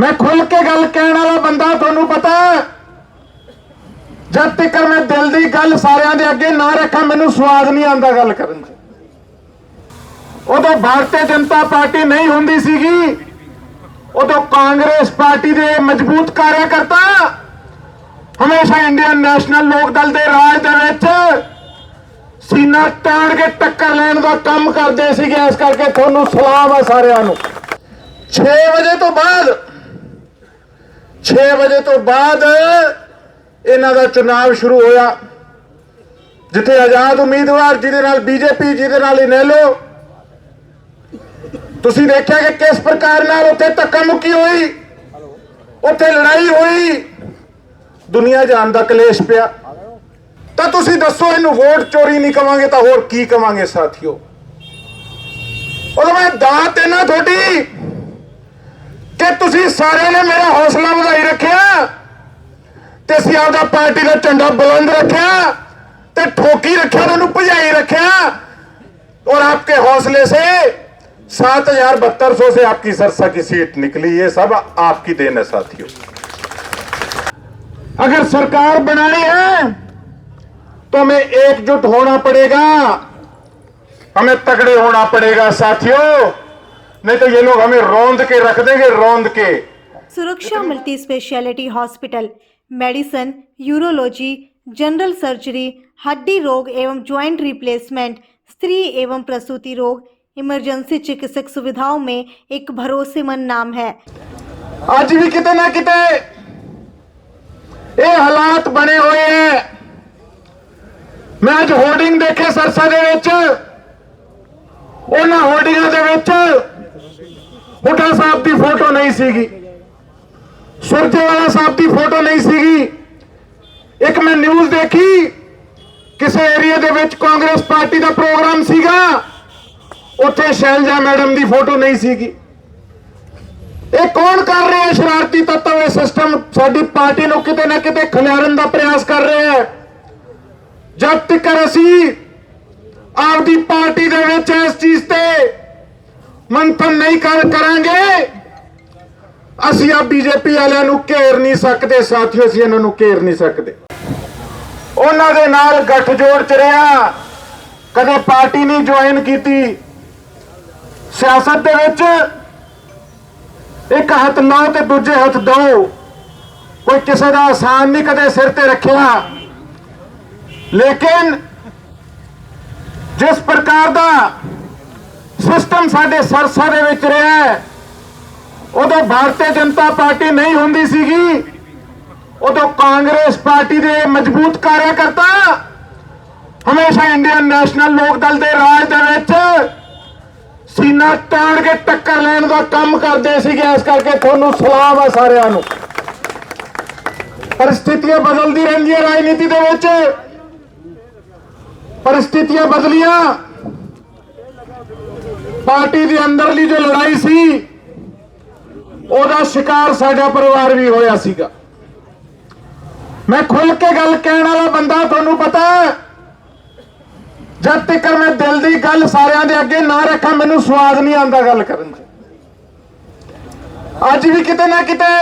मैं खुल के गल कहने वाला बंदा, तुहानू पता जब तक मैं दिल की गल सारिਆਂ ਦੇ ਅੱਗੇ ना रखा मैनू स्वाद नहीं आता गल करन च। उदों भारतीय जनता पार्टी नहीं हुंदी सीगी, उदों कांग्रेस पार्टी के मजबूत कार्यकर्ता हमेशा इंडियन नेशनल लोक दल के राज दे विच सीना ताण के टक्कर लैण का काम करते सीगे। इस करके तुहानू सलाम है सारिਆਂ नू। 6 बजे तो बाद इन्हां दा चुनाव शुरू होया, जिथे आजाद उम्मीदवार जिहदे नाल बीजेपी जिहदे नाल इनेलो, तुसीं देखिया कि किस प्रकार नाल उत्थे धक्का मुक्की हुई, उत्थे लड़ाई हुई, दुनिया जान दा कलेश पिया। तो तुसीं दसो इहनूं वोट चोरी नहीं कवांगे तो होर की कवांगे साथियों। और मैं दात है ना थोड़ी कि तुसीं सारे ने मेरा हौसला ਵਧਾਈ रखिया ते असीं आपदा पार्टी का झंडा बुलंद रखिया ते ठोकी रखिया, उन्होंने भजाई रखिया। और आपके हौसले से 7,7200 से आपकी सरसा की सीट निकली। ये सब आपकी देन है साथियों। अगर सरकार बनानी है तो हमें एकजुट होना पड़ेगा, हमें तगड़े होना पड़ेगा साथियों, नहीं तो ये लोग हमें रौंद के रख देंगे, रौंद के। सुरक्षा multi speciality hospital medicine, urology, general surgery, हड्डी रोग एवं ज्वाइंट रिप्लेसमेंट, स्त्री एवं प्रसूति रोग, इमरजेंसी चिकित्सक सुविधाओं में एक भरोसेमंद नाम है। आज भी किते ना किते ये हालात बने हुए हैं। मैं आज होर्डिंग देखे सरसा दे विच, उन्हां होर्डिंगां दे विच हुड्डा साहब की फोटो नहीं सीगी, सुरजेवाला साहब की फोटो नहीं सीगी। एक मैं न्यूज़ देखी, किसी एरिया दे विच कांग्रेस पार्टी का प्रोग्राम सीगा, उत्थे शैलजा मैडम की फोटो नहीं सीगी। ये कौन कर रहे हैं? शरारती तत्व ये सिस्टम साडी पार्टी नूं किते ना किते खिलारन का प्रयास कर रहे हैं। जब तक असीं आपदी पार्टी दे विच इस चीज ते मंथन नहीं करांगे, असीं आ बीजेपी वालियां नूं घेर नहीं सकते साथियों, असीं इन्हां नूं घेर नहीं सकते। उन्हां दे नाल गठजोड़ च रहा, कदे पार्टी नहीं ज्वाइन कीती। सियासत दे विच एक हथ लाओ ते दूजे हथ दो, कोई किसी का आसान नहीं कदे सिर ते रखिया। लेकिन जिस प्रकार का सिस्टम साडे सरसा दे विच रहा है, उदों भारतीय जनता पार्टी नहीं हुंदी सीगी, उदों कांग्रेस पार्टी के मजबूत कार्यकर्ता हमेशा इंडियन नेशनल लोक दल के राज दे विच सीना ताण के टक्कर लैण का काम करते सीगे। इस करके तुहानू सलाम है सारिਆਂ नू। परिस्थितियां बदलती रहिंदियां, राजनीति दे विच परिस्थितियां बदलियां। पार्टी के अंदरली जो लड़ाई सी ओदा शिकार साडा परिवार भी होया सीगा। मैं खुल के गल कहने वाला बंदा, तुहानू पता जब तक मैं दिल की गल सारिਆਂ ਦੇ ਅੱਗੇ ना रखा मैनू स्वाद नहीं आता गल करन च। अज भी किते ना किते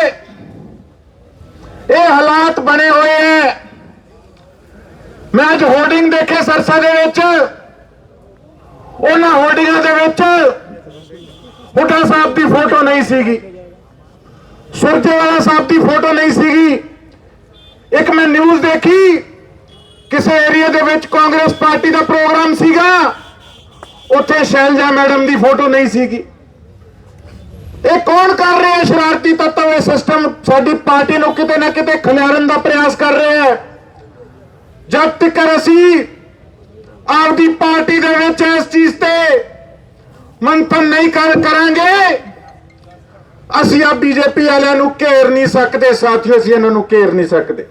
ये हालात बने हुए हैं। मैं आज होर्डिंग देखे सरसा दे विच, उन्हां होर्डिंगां दे विच हुड्डा साहब की फोटो नहीं सीगी, सुरजेवाला साहब की फोटो नहीं सीगी। एक मैं न्यूज़ देखी, किसी एरिया दे विच कांग्रेस पार्टी का प्रोग्राम सीगा, उत्थे शैलजा मैडम की फोटो नहीं सीगी। ये कौन कर रहे हैं? शरारती तत्व ये सिस्टम साडी पार्टी नूं किते ना किते खिलारन का प्रयास कर रहे हैं। जब तक असीं आपदी पार्टी दे विच इस चीज ते मंथन नहीं करांगे, असीं आ बीजेपी वालियां नूं घेर नहीं सकते साथियों, असीं इन्हां नूं घेर नहीं सकते।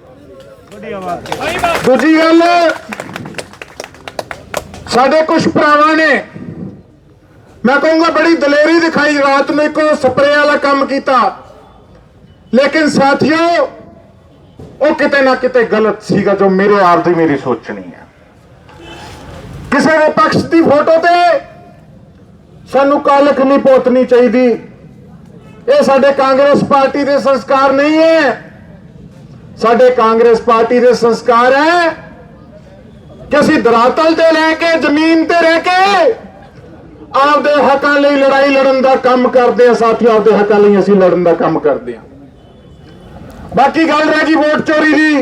दूजी गल, साडे कुछ भरावां ने मैं कहूंगा बड़ी दलेरी दिखाई, रात में एक स्प्रे वाला काम किया, लेकिन साथियों वो किते ना किते गलत सीगा। जो मेरे आप दी मेरी सोचनी है, किसी विपक्ष की फोटो ते सानू कालख नहीं पोतनी चाहिए। ਇਹ ਸਾਡੇ ਕਾਂਗਰਸ ਪਾਰਟੀ ਦੇ ਸੰਸਕਾਰ ਨਹੀਂ ਹੈ। ਸਾਡੇ ਕਾਂਗਰਸ ਪਾਰਟੀ ਦੇ ਸੰਸਕਾਰ ਹੈ ਕਿ ਅਸੀਂ ਧਰਾਤਲ ਤੇ ਰਹਿ ਕੇ, ਜ਼ਮੀਨ ਤੇ ਰਹਿ ਕੇ ਆਪਦੇ ਹੱਕਾਂ ਲਈ ਲੜਾਈ ਲੜਨ ਦਾ ਕੰਮ ਕਰਦੇ ਆ ਸਾਥੀਓ। ਆਪਦੇ ਹੱਕਾਂ ਲਈ ਅਸੀਂ ਲੜਨ ਦਾ ਕੰਮ ਕਰਦੇ ਆ। बाकी गल रह गई वोट चोरी की,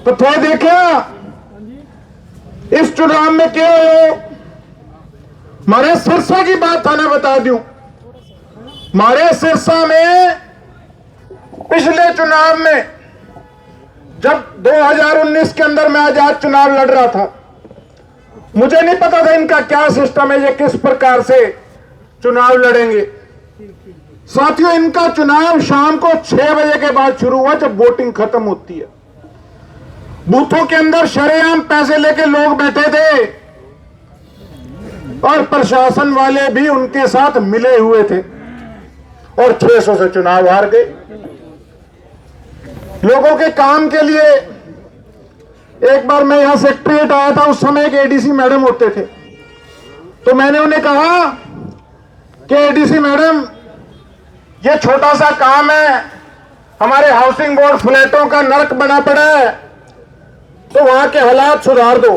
तो थोड़ा देखा इस चुनाव में क्या हो। हमारे सिरसा की बात थाने बता दूं, हमारे सिरसा में पिछले चुनाव में जब 2019 के अंदर मैं आजाद चुनाव लड़ रहा था, मुझे नहीं पता था इनका क्या सिस्टम है, ये किस प्रकार से चुनाव लड़ेंगे। साथियों, इनका चुनाव शाम को 6 बजे के बाद शुरू हुआ जब वोटिंग खत्म होती है। बूथों के अंदर शरेआम पैसे लेके लोग बैठे थे और प्रशासन वाले भी उनके साथ मिले हुए थे और 600 से चुनाव हार गए। लोगों के काम के लिए एक बार मैं यहां सेक्रेटरीट आया था, उस समय एक एडीसी मैडम होते थे, तो मैंने उन्हें कहा कि एडीसी मैडम, ये छोटा सा काम है, हमारे हाउसिंग बोर्ड फ्लैटों का नरक बना पड़ा है, तो वहां के हालात सुधार दो।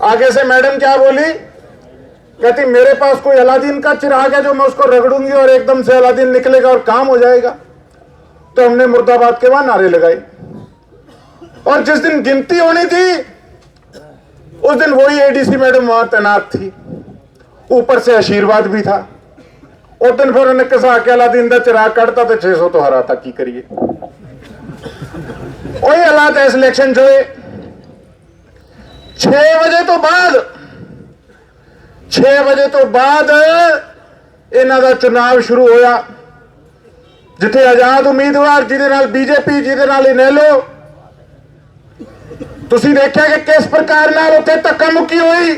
आगे से मैडम क्या बोली, कहती मेरे पास कोई अलादीन का चिराग है जो मैं उसको रगड़ूंगी और एकदम से अलादीन निकलेगा और काम हो जाएगा। तो हमने मुर्दाबाद के वहां नारे लगाए और जिस दिन गिनती होनी थी उस दिन वही एडीसी मैडम वहां तैनात थी, ऊपर से आशीर्वाद भी था। उस दिन फिर उन्हें कसा के अलादीन का चिराग कटता तो 600 तो हरा था, की करिए। वही हालात है इलेक्शन जो 6 बजे तो बाद इन्हां दा चुनाव शुरू होया, जिथे आजाद उम्मीदवार जिहदे नाल बीजेपी, जिहदे नाल इनेलो, तुसीं देखिया कि किस प्रकार नाल उत्थे धक्का मुक्की हुई,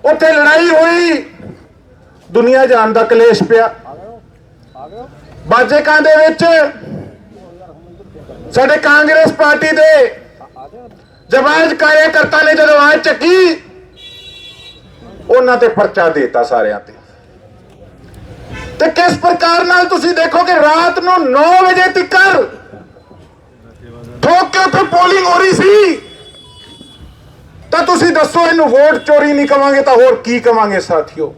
उत्थे लड़ाई हुई, दुनिया जान दा कलेश पिया। बाजेकां दे विच साडे कांग्रेस पार्टी दे जवाज कार्यकर्ता ने जदों आवाज चकी, उन्हां ते पर्चा देता सारियां ते। ते किस प्रकार नाल तुसीं देखो कि रात नूं 9 बजे तिकर ठोक के उत्थे पोलिंग हो रही सी। तो तुसीं दसो इनू वोट चोरी नहीं कवांगे तो होर की कवांगे साथियों।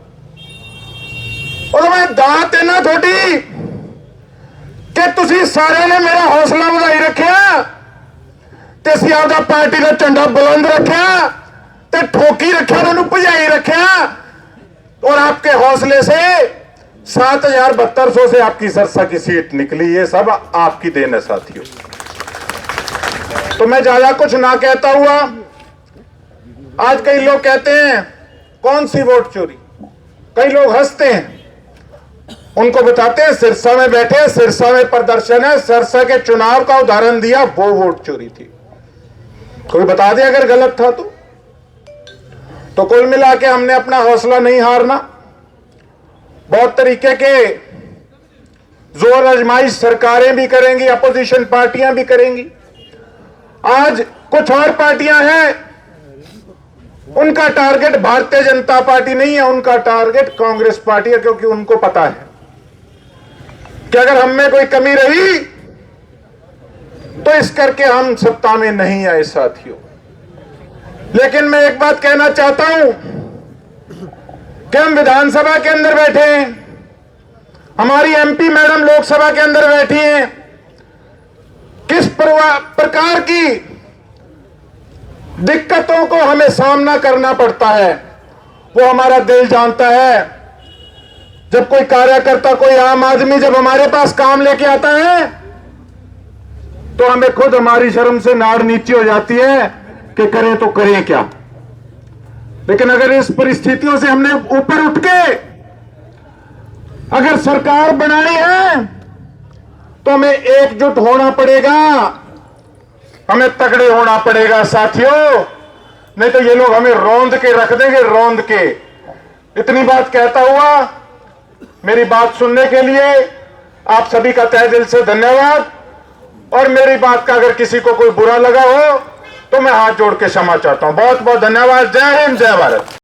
और मैं दात है ना थोड़ी कि तुसीं सारे ने मेरा हौसला ਵਧਾਈ रखिया ते असीं आपदा पार्टी का झंडा बुलंद रखिया ते ठोकी रखिया, उन्होंने भजाई रखिया और आपके हौसले से 7,7200 से आपकी सिरसा की सीट निकली। ये सब आपकी देन है साथियों। तो मैं ज्यादा कुछ ना कहता हुआ, आज कई लोग कहते हैं कौन सी वोट चोरी, कई लोग हंसते हैं, उनको बताते हैं सिरसा में बैठे, सिरसा में प्रदर्शन है, सिरसा के चुनाव का उदाहरण दिया, वो वोट चोरी थी। कोई बता दे अगर गलत था तो कुल मिला के हमने अपना हौसला नहीं हारना। बहुत तरीके के जोर आजमाइश सरकारें भी करेंगी, अपोजिशन पार्टियां भी करेंगी। आज कुछ और पार्टियां हैं, उनका टारगेट भारतीय जनता पार्टी नहीं है, उनका टारगेट कांग्रेस पार्टी है, क्योंकि उनको पता है कि अगर हम में कोई कमी रही तो इस करके हम सत्ता में नहीं आए साथियों। लेकिन मैं एक बात कहना चाहता हूं कि हम विधानसभा के अंदर बैठे हैं, हमारी एमपी मैडम लोकसभा के अंदर बैठी हैं, किस प्रकार की दिक्कतों को हमें सामना करना पड़ता है वो हमारा दिल जानता है। जब कोई कार्यकर्ता, कोई आम आदमी जब हमारे पास काम लेके आता है तो हमें खुद हमारी शर्म से नाड़ नीचे हो जाती है कि करें तो करें क्या। लेकिन अगर इस परिस्थितियों से हमने ऊपर उठ के अगर सरकार बनानी है तो हमें एकजुट होना पड़ेगा, हमें तगड़े होना पड़ेगा साथियों, नहीं तो ये लोग हमें रौंद के रख देंगे, रौंद के। इतनी बात कहता हुआ मेरी बात सुनने के लिए आप सभी का तहे दिल से धन्यवाद। और मेरी बात का अगर किसी को कोई बुरा लगा हो तो मैं हाथ जोड़ के क्षमा चाहता हूं। बहुत बहुत धन्यवाद। जय हिंद, जय भारत।